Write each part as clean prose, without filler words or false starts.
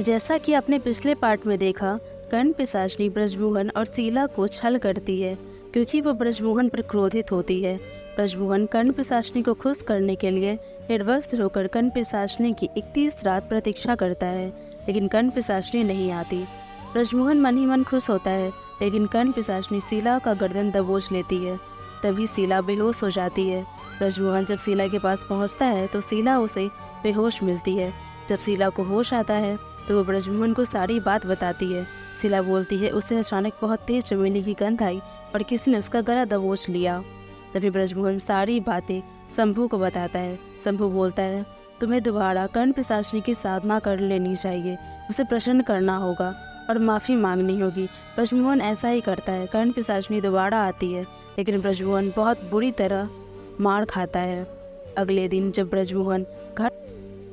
जैसा कि आपने पिछले पार्ट में देखा, कर्ण पिशाचिनी ब्रजमोहन और शीला को छल करती है क्योंकि वो ब्रजमोहन पर क्रोधित होती है। ब्रजमोहन कर्ण पिशाचिनी को खुश करने के लिए निर्वस्त्र होकर कर्ण पिशाचिनी की 31 रात प्रतीक्षा करता है, लेकिन कर्ण पिशाचिनी नहीं आती। ब्रजमोहन मन ही मन खुश होता है, लेकिन कर्ण पिशाचिनी शीला का गर्दन दबोच लेती है। तभी शीला बेहोश हो जाती है। ब्रजमोहन जब शीला के पास पहुंचता है तो शीला उसे बेहोश मिलती है। जब शीला को होश आता है तो वो ब्रजमोहन को सारी बात बताती है। शीला बोलती है उसे अचानक बहुत तेज चमेली की गंध आई और किसी ने उसका गला दबोच लिया। तभी ब्रजमोहन सारी बातें शंभू को बताता है। शंभू बोलता है तुम्हें दोबारा कर्ण पिशाचिनी की साधना कर लेनी चाहिए, उसे प्रसन्न करना होगा और माफ़ी मांगनी होगी। ब्रजमोहन ऐसा ही करता है। कर्ण पिशाचिनी दोबारा आती है, लेकिन ब्रजमोहन बहुत बुरी तरह मार खाता है। अगले दिन जब ब्रजमोहन घर,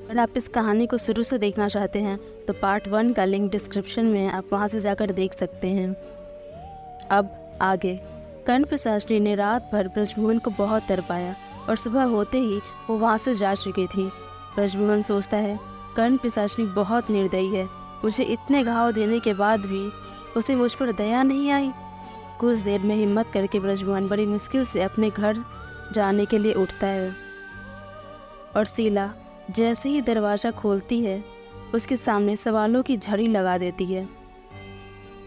अगर आप इस कहानी को शुरू से देखना चाहते हैं तो पार्ट 1 का लिंक डिस्क्रिप्शन में है, आप वहां से जाकर देख सकते हैं। अब आगे, कर्ण पिशाचिनी ने रात भर ब्रजमोहन को बहुत तड़पाया और सुबह होते ही वो वहां से जा चुकी थी। ब्रजमोहन सोचता है कर्ण पिशाचिनी बहुत निर्दयी है, मुझे इतने घाव देने के बाद भी उसे मुझ पर दया नहीं आई। कुछ देर में हिम्मत करके ब्रजमोहन बड़ी मुश्किल से अपने घर जाने के लिए उठता है और शीला जैसे ही दरवाज़ा खोलती है उसके सामने सवालों की झड़ी लगा देती है।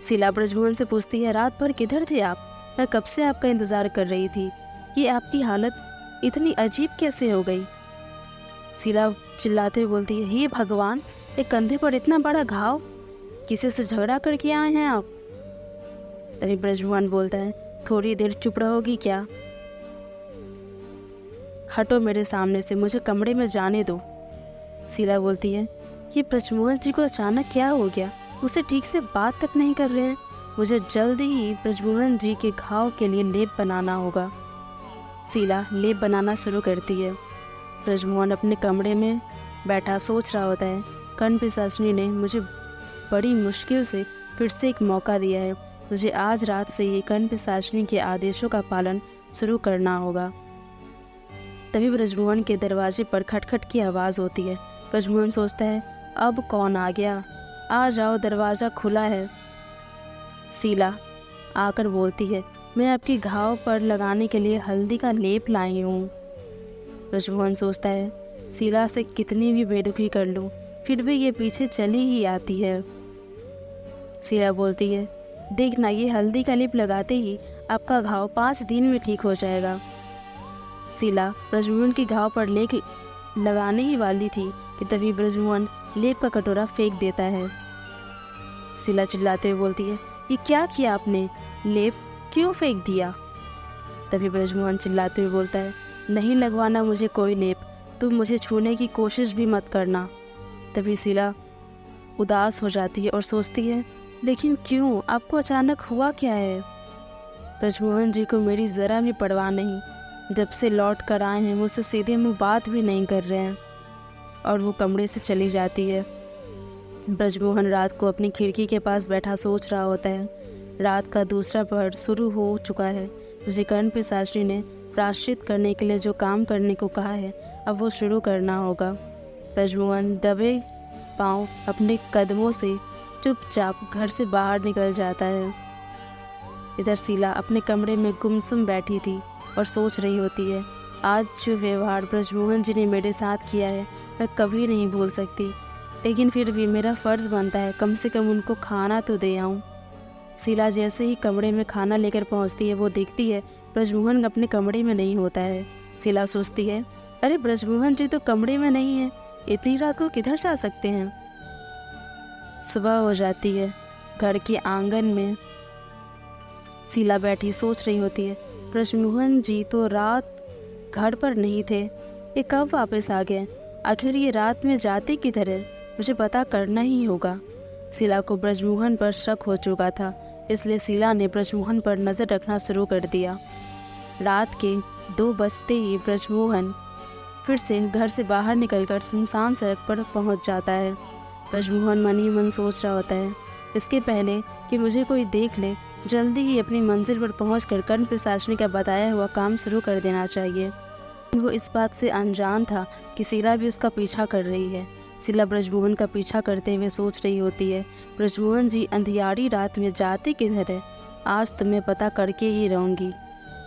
शीला ब्रजमोहन से पूछती है रात भर किधर थे आप? मैं कब से आपका इंतज़ार कर रही थी। ये आपकी हालत इतनी अजीब कैसे हो गई? शीला चिल्लाते हुए बोलती है हे भगवान, एक कंधे पर इतना बड़ा घाव, किसी से झगड़ा करके आए हैं आप? तभी ब्रजमोहन बोलता है थोड़ी देर चुप रहोगी क्या? हटो मेरे सामने से, मुझे कमरे में जाने दो। शीला बोलती है ये ब्रजमोहन जी को अचानक क्या हो गया, मुझसे ठीक से बात तक नहीं कर रहे हैं। मुझे जल्द ही ब्रजमोहन जी के घाव के लिए लेप बनाना होगा। शीला लेप बनाना शुरू करती है। ब्रजमोहन अपने कमरे में बैठा सोच रहा होता है कर्ण पिशाचिनी ने मुझे बड़ी मुश्किल से फिर से एक मौका दिया है, मुझे आज रात से ही कर्ण पिशाचिनी के आदेशों का पालन शुरू करना होगा। तभी ब्रजमोहन के दरवाजे पर खटखट की आवाज़ होती है। ब्रजमोहन सोचता है अब कौन आ गया, आ जाओ, दरवाज़ा खुला है। शीला आकर बोलती है मैं आपके घाव पर लगाने के लिए हल्दी का लेप लाई हूँ। ब्रजमोहन सोचता है शीला से कितनी भी बेरुखी कर लूँ फिर भी ये पीछे चली ही आती है। शीला बोलती है देखना, ये हल्दी का लेप लगाते ही आपका घाव 5 दिन में ठीक हो जाएगा। शीला ब्रजमोहन के घाव पर लेप लगाने ही वाली थी कि तभी ब्रजमोहन लेप का कटोरा फेंक देता है। शीला चिल्लाते हुए बोलती है ये क्या किया आपने, लेप क्यों फेंक दिया? तभी ब्रजमोहन चिल्लाते हुए बोलता है नहीं लगवाना मुझे कोई लेप, तुम मुझे छूने की कोशिश भी मत करना। तभी शीला उदास हो जाती है और सोचती है लेकिन क्यों, आपको अचानक हुआ क्या है? ब्रजमोहन जी को मेरी ज़रा भी परवाह नहीं, जब से लौट कर आए हैं मुझसे सीधे मुंह बात भी नहीं कर रहे हैं। और वो कमरे से चली जाती है। ब्रजमोहन रात को अपनी खिड़की के पास बैठा सोच रहा होता है। रात का दूसरा पहर शुरू हो चुका है। मुझे कर्ण पिशाचिनी ने प्रायश्चित करने के लिए जो काम करने को कहा है अब वो शुरू करना होगा। ब्रजमोहन दबे पांव अपने कदमों से चुपचाप घर से बाहर निकल जाता है। इधर शीला अपने कमरे में गुमसुम बैठी थी और सोच रही होती है आज जो व्यवहार ब्रजमोहन जी ने मेरे साथ किया है मैं कभी नहीं भूल सकती, लेकिन फिर भी मेरा फ़र्ज़ बनता है कम से कम उनको खाना तो दे आऊँ। शीला जैसे ही कमरे में खाना लेकर पहुँचती है वो देखती है ब्रजमोहन अपने कमरे में नहीं होता है। शीला सोचती है अरे ब्रजमोहन जी तो कमरे में नहीं है, इतनी रात को किधर से आ सकते हैं? सुबह हो जाती है। घर के आंगन में शीला बैठी सोच रही होती है ब्रजमोहन जी तो रात घर पर नहीं थे, ये कब वापस आ गए? आखिर ये रात में जाते किधर है? मुझे पता करना ही होगा। शीला को ब्रजमोहन पर शक हो चुका था, इसलिए शीला ने ब्रजमोहन पर नज़र रखना शुरू कर दिया। रात के 2 बजते ही ब्रजमोहन फिर से घर से बाहर निकलकर सुनसान सड़क पर पहुंच जाता है। ब्रजमोहन मन ही मन सोच रहा होता है इसके पहले कि मुझे कोई देख ले जल्दी ही अपनी मंजिल पर पहुंचकर कर्ण पिशाचिनी का बताया हुआ काम शुरू कर देना चाहिए। वो इस बात से अनजान था कि शीला भी उसका पीछा कर रही है। शीला ब्रजमोहन का पीछा करते हुए सोच रही होती है, ब्रजमोहन जी अंधियारी रात में जाते किधर है? आज तो मैं पता करके ही रहूँगी।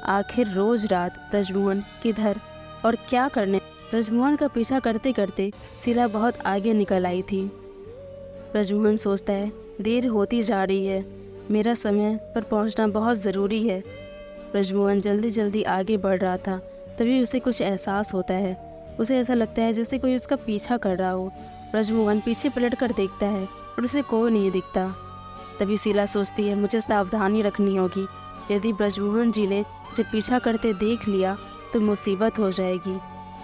आखिर रोज रात ब्रजमोहन किधर और क्या करने? ब्रजमोहन का पीछा करते करते शीला बहुत आगे निकल आई थी। ब्रजमोहन सोचता है, देर होती जा रही है, मेरा समय पर पहुंचना बहुत ज़रूरी है। ब्रजमोहन जल्दी जल्दी आगे बढ़ रहा था, तभी उसे कुछ एहसास होता है। उसे ऐसा लगता है जैसे कोई उसका पीछा कर रहा हो। ब्रजमोहन पीछे पलट कर देखता है और उसे कोई नहीं दिखता। तभी शीला सोचती है, मुझे सावधानी रखनी होगी। यदि ब्रजमोहन जी ने मुझे पीछा करते देख लिया तो मुसीबत हो जाएगी।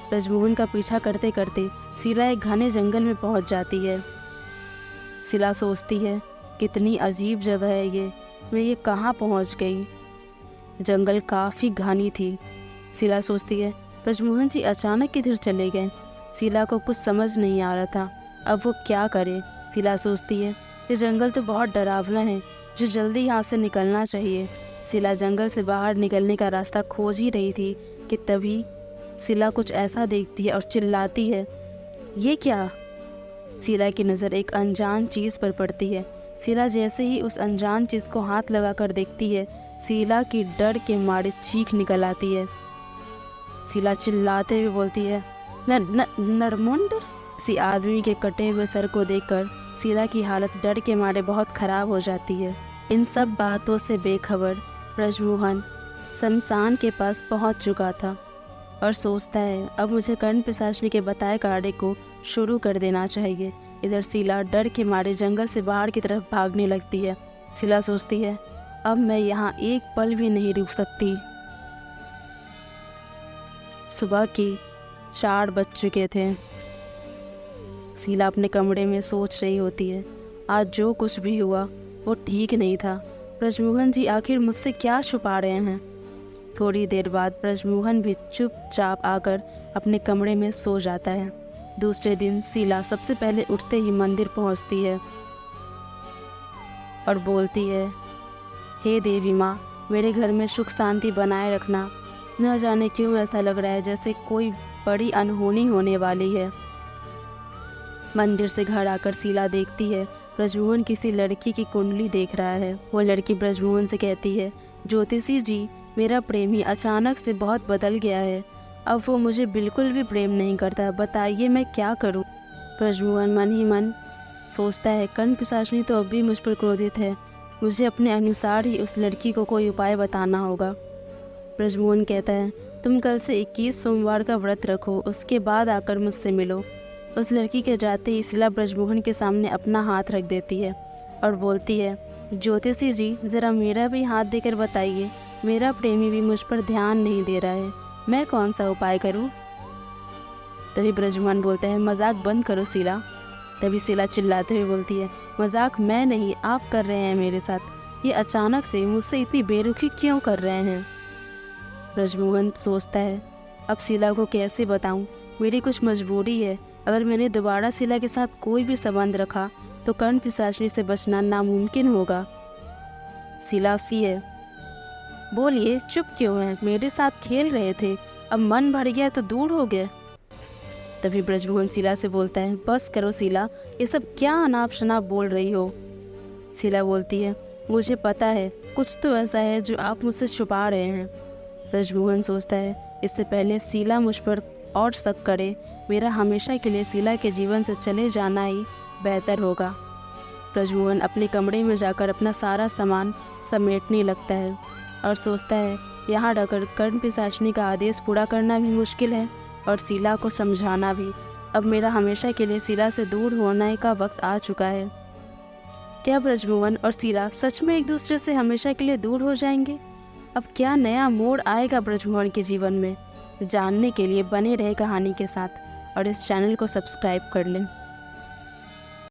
ब्रजमोहन का पीछा करते करते शीला एक घने जंगल में पहुंच जाती है। शीला सोचती है, कितनी अजीब जगह है ये, मैं ये कहाँ पहुंच गई? जंगल काफ़ी घनी थी। शीला सोचती है, ब्रजमोहन जी अचानक किधर चले गए? शीला को कुछ समझ नहीं आ रहा था, अब वो क्या करे? शीला सोचती है, ये जंगल तो बहुत डरावना है, मुझे जल्दी यहाँ से निकलना चाहिए। शीला जंगल से बाहर निकलने का रास्ता खोज ही रही थी कि तभी शीला कुछ ऐसा देखती है और चिल्लाती है, ये क्या? शीला की नज़र एक अनजान चीज़ पर पड़ती है। शीला जैसे ही उस अनजान चीज़ को हाथ लगाकर देखती है, शीला की डर के मारे चीख निकल आती है। शीला चिल्लाते हुए बोलती है, नरमुंड। किसी आदमी के कटे हुए सर को देखकर शीला की हालत डर के मारे बहुत ख़राब हो जाती है। इन सब बातों से बेखबर ब्रजमोहन शमशान के पास पहुंच चुका था और सोचता है, अब मुझे कर्ण पिशाचिनी के बताए कार्य को शुरू कर देना चाहिए। इधर शीला डर के मारे जंगल से बाहर की तरफ भागने लगती है। शीला सोचती है, अब मैं यहाँ एक पल भी नहीं रुक सकती। सुबह के 4 बज चुके थे। शीला अपने कमरे में सोच रही होती है, आज जो कुछ भी हुआ वो ठीक नहीं था। ब्रजमोहन जी आखिर मुझसे क्या छुपा रहे हैं? थोड़ी देर बाद ब्रजमोहन भी चुपचाप आकर अपने कमरे में सो जाता है। दूसरे दिन शीला सबसे पहले उठते ही मंदिर पहुंचती है और बोलती है, हे देवी माँ, मेरे घर में सुख शांति बनाए रखना। न जाने क्यों ऐसा लग रहा है जैसे कोई बड़ी अनहोनी होने वाली है। मंदिर से घर आकर शीला देखती है, ब्रजमोहन किसी लड़की की कुंडली देख रहा है। वो लड़की ब्रजमोहन से कहती है, ज्योतिषी जी, मेरा प्रेमी अचानक से बहुत बदल गया है, अब वो मुझे बिल्कुल भी प्रेम नहीं करता, बताइए मैं क्या करूं? ब्रजमोहन मन ही मन सोचता है, कर्ण पिशाचिनी तो अब भी मुझ पर क्रोधित है, मुझे अपने अनुसार ही उस लड़की को कोई उपाय बताना होगा। ब्रजमोहन कहता है, तुम कल से 21 सोमवार का व्रत रखो, उसके बाद आकर मुझसे मिलो। उस लड़की के जाते ही शीला ब्रजमोहन के सामने अपना हाथ रख देती है और बोलती है, ज्योतिषी जी, ज़रा मेरा भी हाथ देकर बताइए, मेरा प्रेमी भी मुझ पर ध्यान नहीं दे रहा है, मैं कौन सा उपाय करूं? तभी ब्रजमोहन बोलता है, मजाक बंद करो शीला। तभी शीला चिल्लाते हुए बोलती है, मजाक मैं नहीं, आप कर रहे हैं मेरे साथ। ये अचानक से मुझसे इतनी बेरुखी क्यों कर रहे हैं? ब्रजमोहन सोचता है, अब शीला को कैसे बताऊं? मेरी कुछ मजबूरी है। अगर मैंने दोबारा शीला के साथ कोई भी संबंध रखा तो कर्ण पिशाचिनी से बचना नामुमकिन होगा। शीला सी है, बोलिए, चुप क्यों हैं? मेरे साथ खेल रहे थे, अब मन भर गया तो दूर हो गए। तभी ब्रजमोहन शीला से बोलता है, बस करो शीला, ये सब क्या अनाप शनाप बोल रही हो? शीला बोलती है, मुझे पता है कुछ तो ऐसा है जो आप मुझसे छुपा रहे हैं। ब्रजमोहन सोचता है, इससे पहले शीला मुझ पर और शक करे, मेरा हमेशा के लिए शीला के जीवन से चले जाना ही बेहतर होगा। ब्रजमोहन अपने कमरे में जाकर अपना सारा सामान समेटने लगता है और सोचता है, यहाँ रहकर कर्ण पिशाचिनी का आदेश पूरा करना भी मुश्किल है और शीला को समझाना भी। अब मेरा हमेशा के लिए शीला से दूर होने का वक्त आ चुका है। क्या ब्रजमोहन और शीला सच में एक दूसरे से हमेशा के लिए दूर हो जाएंगे? अब क्या नया मोड़ आएगा ब्रजमोहन के जीवन में? जानने के लिए बने रहे कहानी के साथ और इस चैनल को सब्सक्राइब कर लें।